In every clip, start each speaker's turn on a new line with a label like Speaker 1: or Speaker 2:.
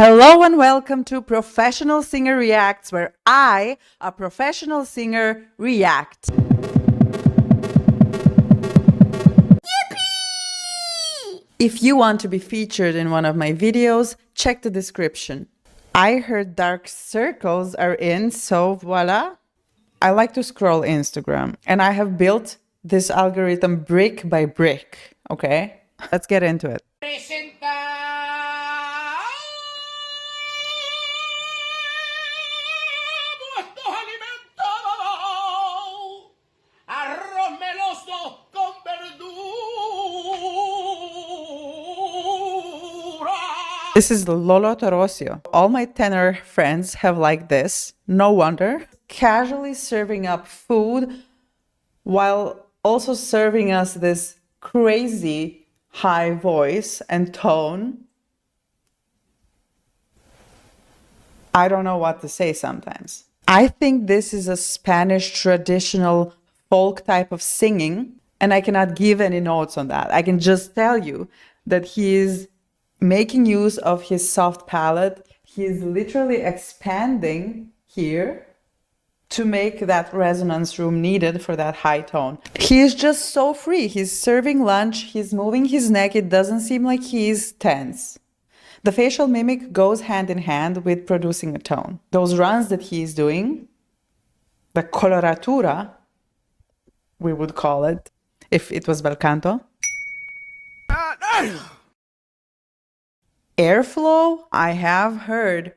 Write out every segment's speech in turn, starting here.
Speaker 1: Hello and welcome to Professional Singer Reacts, where I, a professional singer, react. Yippee! If you want to be featured in one of my videos, check the description. I heard dark circles are in, so voila. I like to scroll Instagram, and I have built this algorithm brick by brick, okay? Let's get into it. This is Lolo Torosio. All my tenor friends have like this. No wonder. Casually serving up food while also serving us this crazy high voice and tone. I don't know what to say sometimes. I think this is a Spanish traditional folk type of singing, and I cannot give any notes on that. I can just tell you that he is making use of his soft palate. He is literally expanding here to make that resonance room needed for that high tone. He is just so free. He's serving lunch, he's moving his neck. It doesn't seem like he's tense. The facial mimic goes hand in hand with producing a tone. Those runs that he is doing, the coloratura, we would call it, if it was bel canto. Airflow, I have heard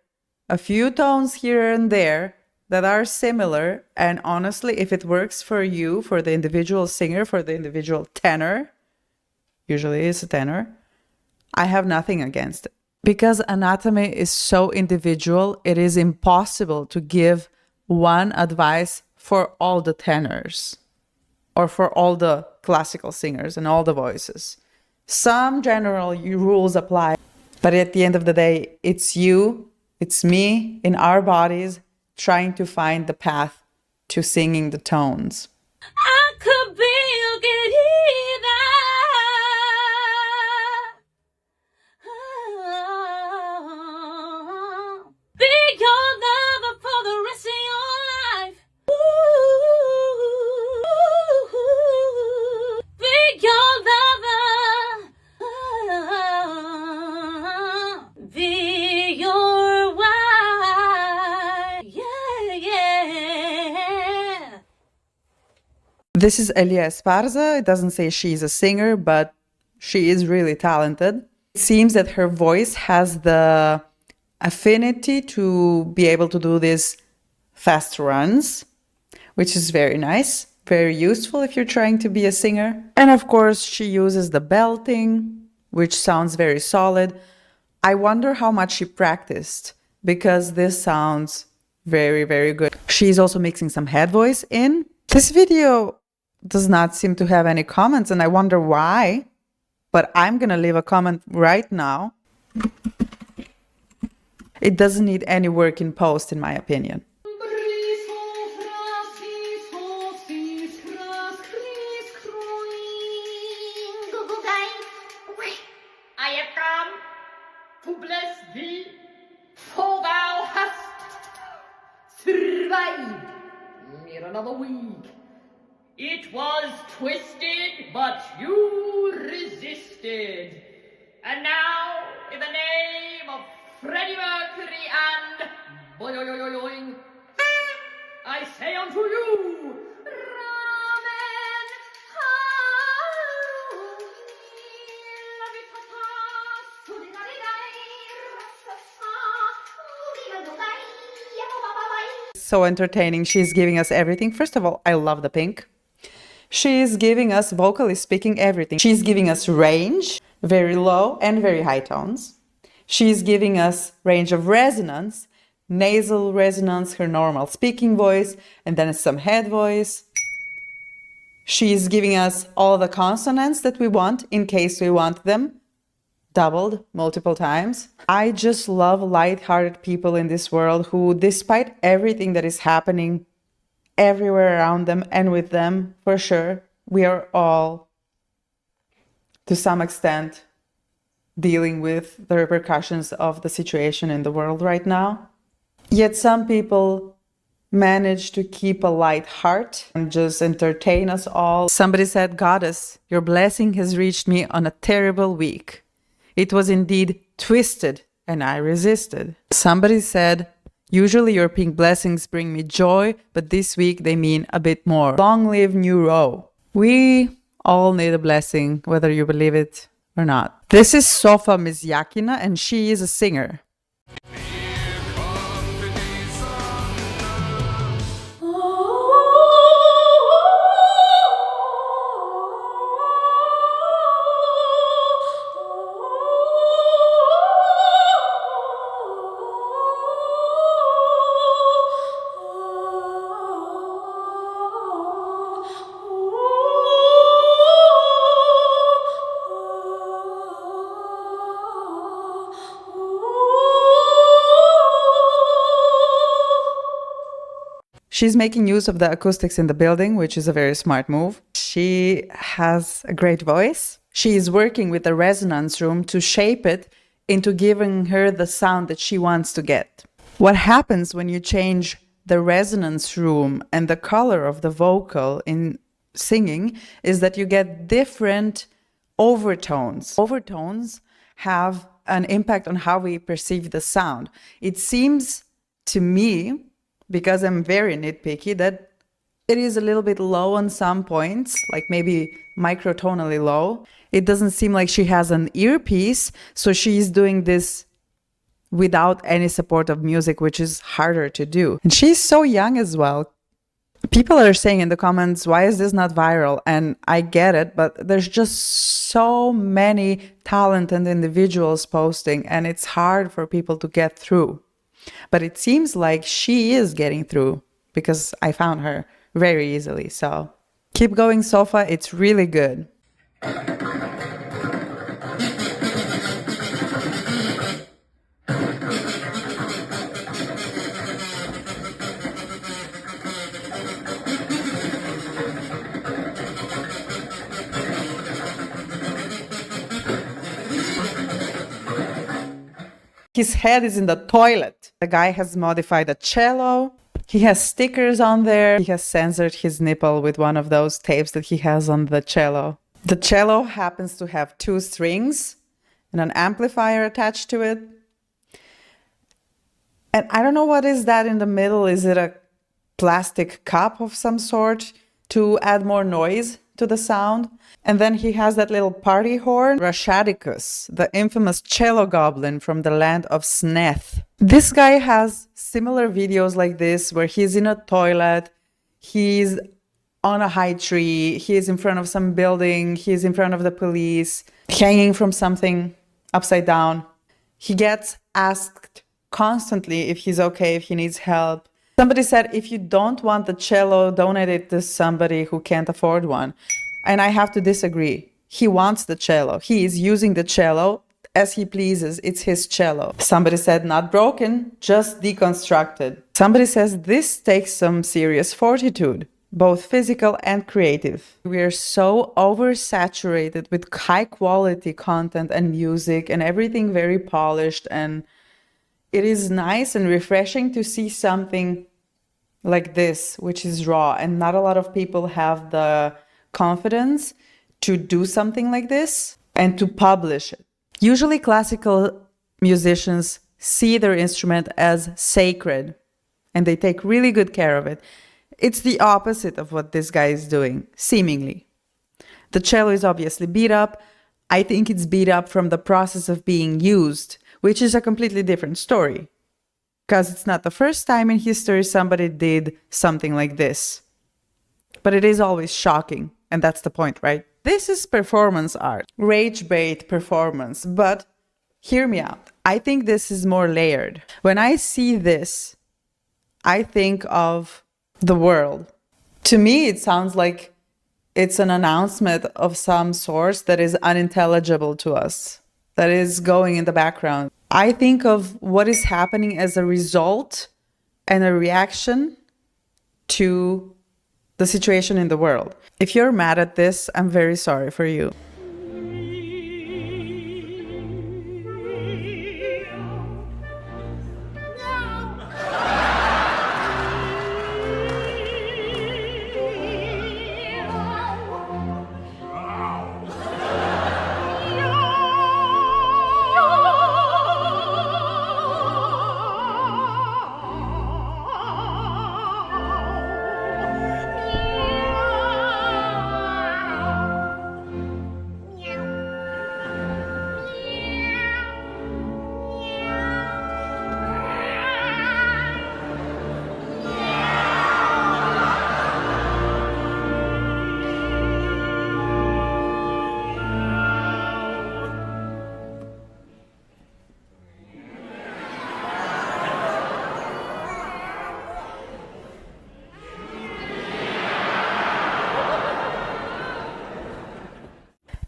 Speaker 1: a few tones here and there that are similar, and honestly, if it works for you, for the individual singer, for the individual tenor, usually it's a tenor, I have nothing against it. Because anatomy is so individual, it is impossible to give one advice for all the tenors or for all the classical singers and all the voices. Some general rules apply. But at the end of the day, it's you, it's me, in our bodies, trying to find the path to singing the tones. I could be a good heathen. Be your lover for the rest of your life. Be your lover. Be your wife. Yeah. This is Elia Esparza. It doesn't say she's a singer, but she is really talented. It seems that her voice has the affinity to be able to do these fast runs, which is very nice, very useful if you're trying to be a singer. And of course, she uses the belting, which sounds very solid. I wonder how much she practiced, because this sounds very, very good. She's also mixing some head voice in. This video does not seem to have any comments, and I wonder why, but I'm gonna leave a comment right now. It doesn't need any work in post, in my opinion.
Speaker 2: I have come to bless thee, for thou hast survived another week. It was twisted, but you resisted. And now, in the name of Freddie Mercury and boing, I say unto you,
Speaker 1: So entertaining. She's giving us everything. First of all, I love the pink. She's giving us, vocally speaking, everything. She's giving us range, very low and very high tones. She's giving us range of resonance, nasal resonance, her normal speaking voice, and then some head voice. She's giving us all the consonants that we want in case we want them doubled multiple times. I just love light-hearted people in this world who, despite everything that is happening everywhere around them and with them, for sure, we are all, to some extent, dealing with the repercussions of the situation in the world right now. Yet some people manage to keep a light heart and just entertain us all. Somebody said, "Goddess, your blessing has reached me on a terrible week. It was indeed twisted and I resisted." Somebody said, "Usually your pink blessings bring me joy, but this week they mean a bit more. Long live New Row." We all need a blessing, whether you believe it or not. This is Sofa Mizyakina, and she is a singer. She's making use of the acoustics in the building, which is a very smart move. She has a great voice. She is working with the resonance room to shape it into giving her the sound that she wants to get. What happens when you change the resonance room and the color of the vocal in singing is that you get different overtones. Overtones have an impact on how we perceive the sound. It seems to me, because I'm very nitpicky, that it is a little bit low on some points, like maybe microtonally low. It doesn't seem like she has an earpiece, so she's doing this without any support of music, which is harder to do. And she's so young as well. People are saying in the comments, why is this not viral? And I get it, but there's just so many talented individuals posting, and it's hard for people to get through. But it seems like she is getting through because I found her very easily. So keep going, Sofa. It's really good. His head is in the toilet. The guy has modified a cello. He has stickers on there. He has censored his nipple with one of those tapes that he has on the cello. The cello happens to have 2 strings and an amplifier attached to it. And I don't know what is that in the middle. Is it a plastic cup of some sort to add more noise to the sound? And then he has that little party horn, Rashadicus, the infamous cello goblin from the land of Sneth. This guy has similar videos like this where he's in a toilet, he's on a high tree, he's in front of some building, he's in front of the police, hanging from something upside down. He gets asked constantly if he's okay, if he needs help. Somebody said, if you don't want the cello, donate it to somebody who can't afford one. And I have to disagree. He wants the cello. He is using the cello as he pleases. It's his cello. Somebody said, not broken, just deconstructed. Somebody says, this takes some serious fortitude, both physical and creative. We are so oversaturated with high quality content and music and everything very polished. And it is nice and refreshing to see something like this, which is raw. And not a lot of people have the confidence to do something like this and to publish it. Usually classical musicians see their instrument as sacred and they take really good care of it. It's the opposite of what this guy is doing, seemingly. The cello is obviously beat up. I think it's beat up from the process of being used, which is a completely different story. Because it's not the first time in history somebody did something like this. But it is always shocking. And that's the point, right? This is performance art, rage bait performance. But hear me out. I think this is more layered. When I see this, I think of the world. To me, it sounds like it's an announcement of some source that is unintelligible to us, that is going in the background. I think of what is happening as a result and a reaction to the situation in the world. If you're mad at this, I'm very sorry for you.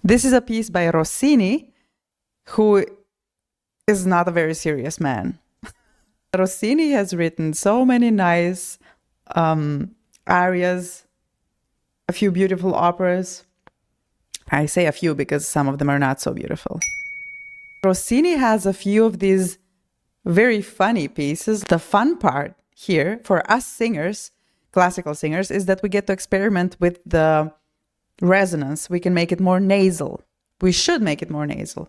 Speaker 1: This is a piece by Rossini, who is not a very serious man. Rossini has written so many nice arias, a few beautiful operas. I say a few because some of them are not so beautiful. Rossini has a few of these very funny pieces. The fun part here for us singers, classical singers, is that we get to experiment with the resonance. We can make it more nasal. We should make it more nasal.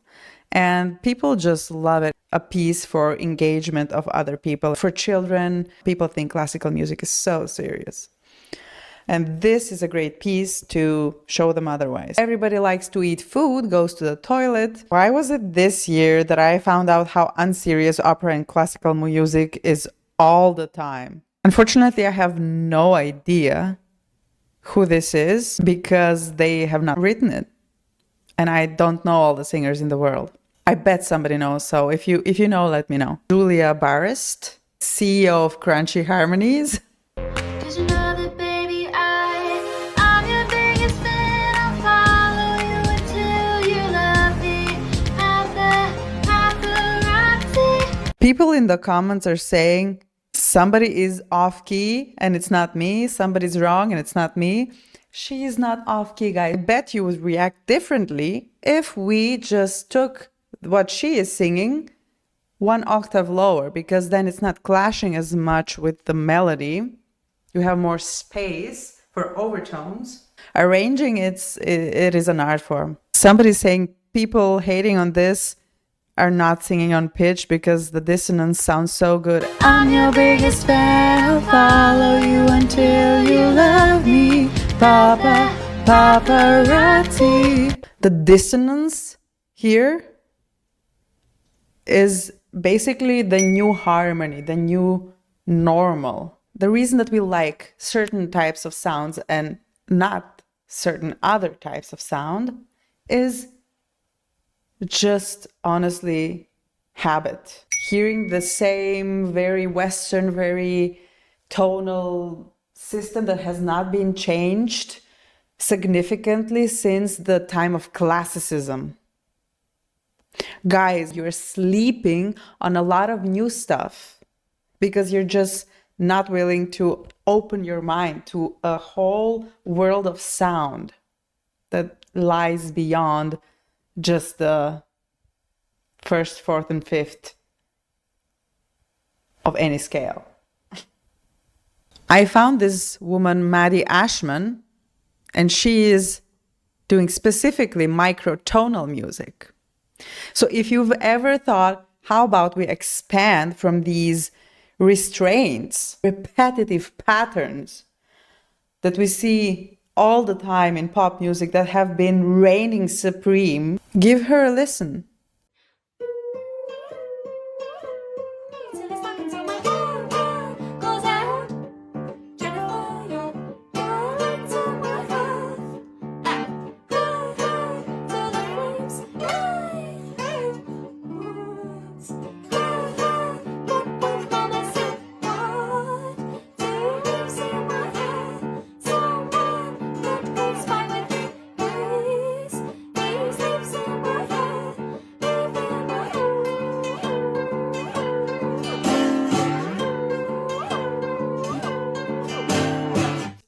Speaker 1: And people just love it. A piece for engagement of other people. For children, people think classical music is so serious. And this is a great piece to show them otherwise. Everybody likes to eat food, goes to the toilet. Why was it this year that I found out how unserious opera and classical music is all the time? Unfortunately, I have no idea who this is because they have not written it. And I don't know all the singers in the world. I bet somebody knows, so if you know, let me know. Julia Barrist, CEO of Crunchy Harmonies. People in the comments are saying somebody is off key and it's not me. Somebody's wrong and it's not me. She is not off key, guys. I bet you would react differently if we just took what she is singing one octave lower, because then it's not clashing as much with the melody. You have more space for overtones. Arranging it is an art form. Somebody's saying people hating on this are not singing on pitch because the dissonance sounds so good. I'm your biggest fan, I'll follow you until you love me. Papa, paparazzi. The dissonance here is basically the new harmony, the new normal. The reason that we like certain types of sounds and not certain other types of sound is just honestly habit. Hearing the same very Western, very tonal system that has not been changed significantly since the time of classicism. Guys, you're sleeping on a lot of new stuff because you're just not willing to open your mind to a whole world of sound that lies beyond just the first, fourth, and fifth of any scale. I found this woman, Maddie Ashman, and she is doing specifically microtonal music. So if you've ever thought, how about we expand from these restraints, repetitive patterns that we see all the time in pop music that have been reigning supreme, give her a listen.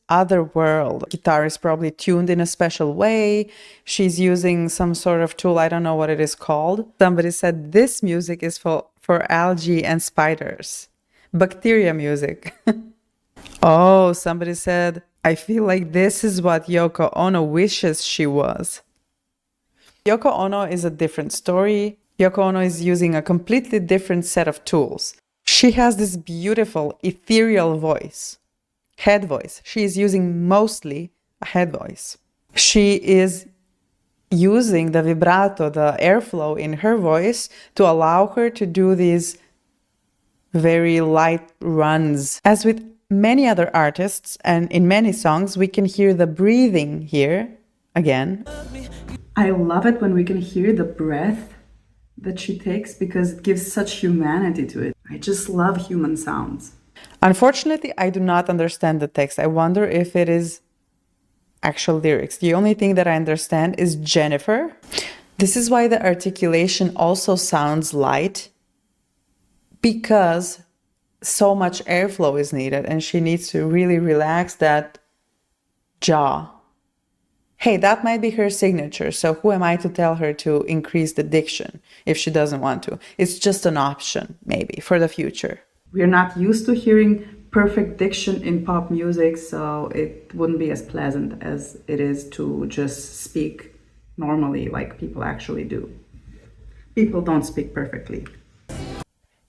Speaker 1: Other world. Guitar is probably tuned in a special way. She's using some sort of tool. I don't know what it is called. Somebody said this music is for algae and spiders. Bacteria music. Oh, somebody said, I feel like this is what Yoko Ono wishes she was. Yoko Ono is a different story. Yoko Ono is using a completely different set of tools. She has this beautiful ethereal voice. Head voice. She is using mostly a head voice. She is using the vibrato, the airflow in her voice to allow her to do these very light runs. As with many other artists and in many songs, we can hear the breathing here again. I love it when we can hear the breath that she takes because it gives such humanity to it. I just love human sounds. Unfortunately, I do not understand the text. I wonder if it is actual lyrics. The only thing that I understand is Jennifer. This is why the articulation also sounds light, because so much airflow is needed and she needs to really relax that jaw. Hey, that might be her signature, so who am I to tell her to increase the diction if she doesn't want to? It's just an option, maybe, for the future. We're not used to hearing perfect diction in pop music, so it wouldn't be as pleasant as it is to just speak normally like people actually do. People don't speak perfectly.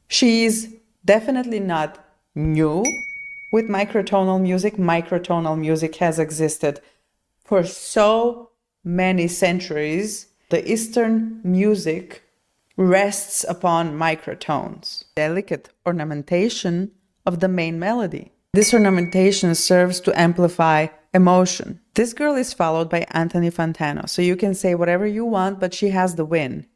Speaker 1: She's definitely not new with microtonal music. Microtonal music has existed for so many centuries. The Eastern music rests upon microtones, delicate ornamentation of the main melody. This ornamentation serves to amplify emotion. This girl is followed by Anthony Fantano, so you can say whatever you want, but she has the win.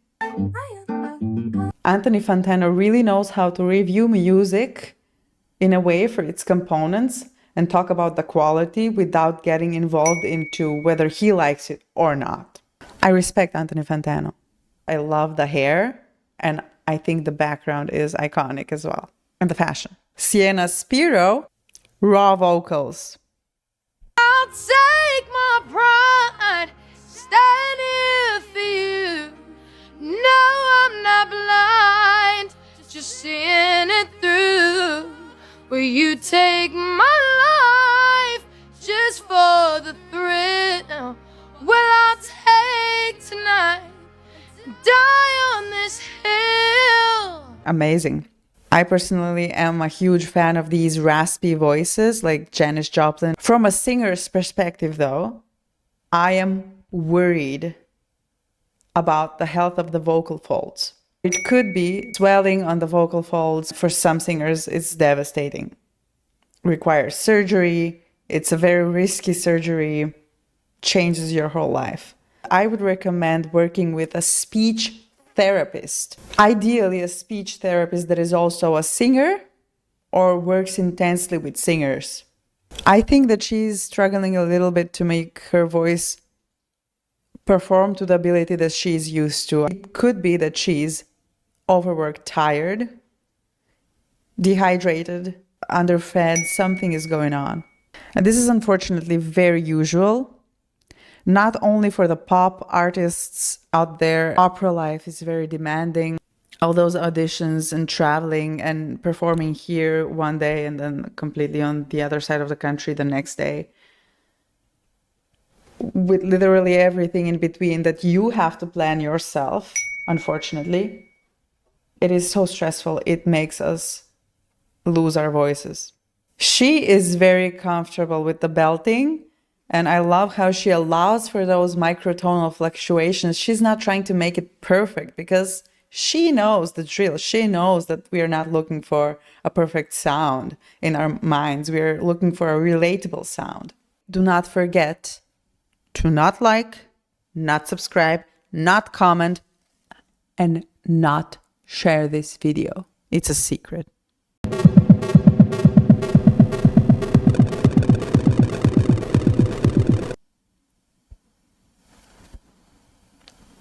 Speaker 1: Anthony Fantano really knows how to review music in a way for its components and talk about the quality without getting involved into whether he likes it or not. I respect Anthony Fantano. I love the hair, and I think the background is iconic as well, and the fashion. Sienna Spiro, raw vocals.
Speaker 3: I'll take my pride, stand here for you. No, I'm not blind, just seeing it through. Will you take my life just for the thrill? Will I take tonight, die on this hill?
Speaker 1: Amazing. I personally am a huge fan of these raspy voices like Janis Joplin. From a singer's perspective, though, I am worried about the health of the vocal folds. It could be swelling on the vocal folds. For some singers, it's devastating. Requires surgery. It's a very risky surgery. Changes your whole life. I would recommend working with a speech therapist. Ideally, a speech therapist that is also a singer or works intensely with singers. I think that she's struggling a little bit to make her voice perform to the ability that she's used to. It could be that she's overworked, tired, dehydrated, underfed, something is going on. And this is unfortunately very usual, not only for the pop artists out there. Opera life is very demanding. All those auditions and traveling and performing here one day and then completely on the other side of the country the next day, with literally everything in between that you have to plan yourself, unfortunately. It is so stressful. It makes us lose our voices. She is very comfortable with the belting, and I love how she allows for those microtonal fluctuations. She's not trying to make it perfect because she knows the drill. She knows that we are not looking for a perfect sound in our minds. We are looking for a relatable sound. Do not forget to not like, not subscribe, not comment, and not share this video. It's a secret.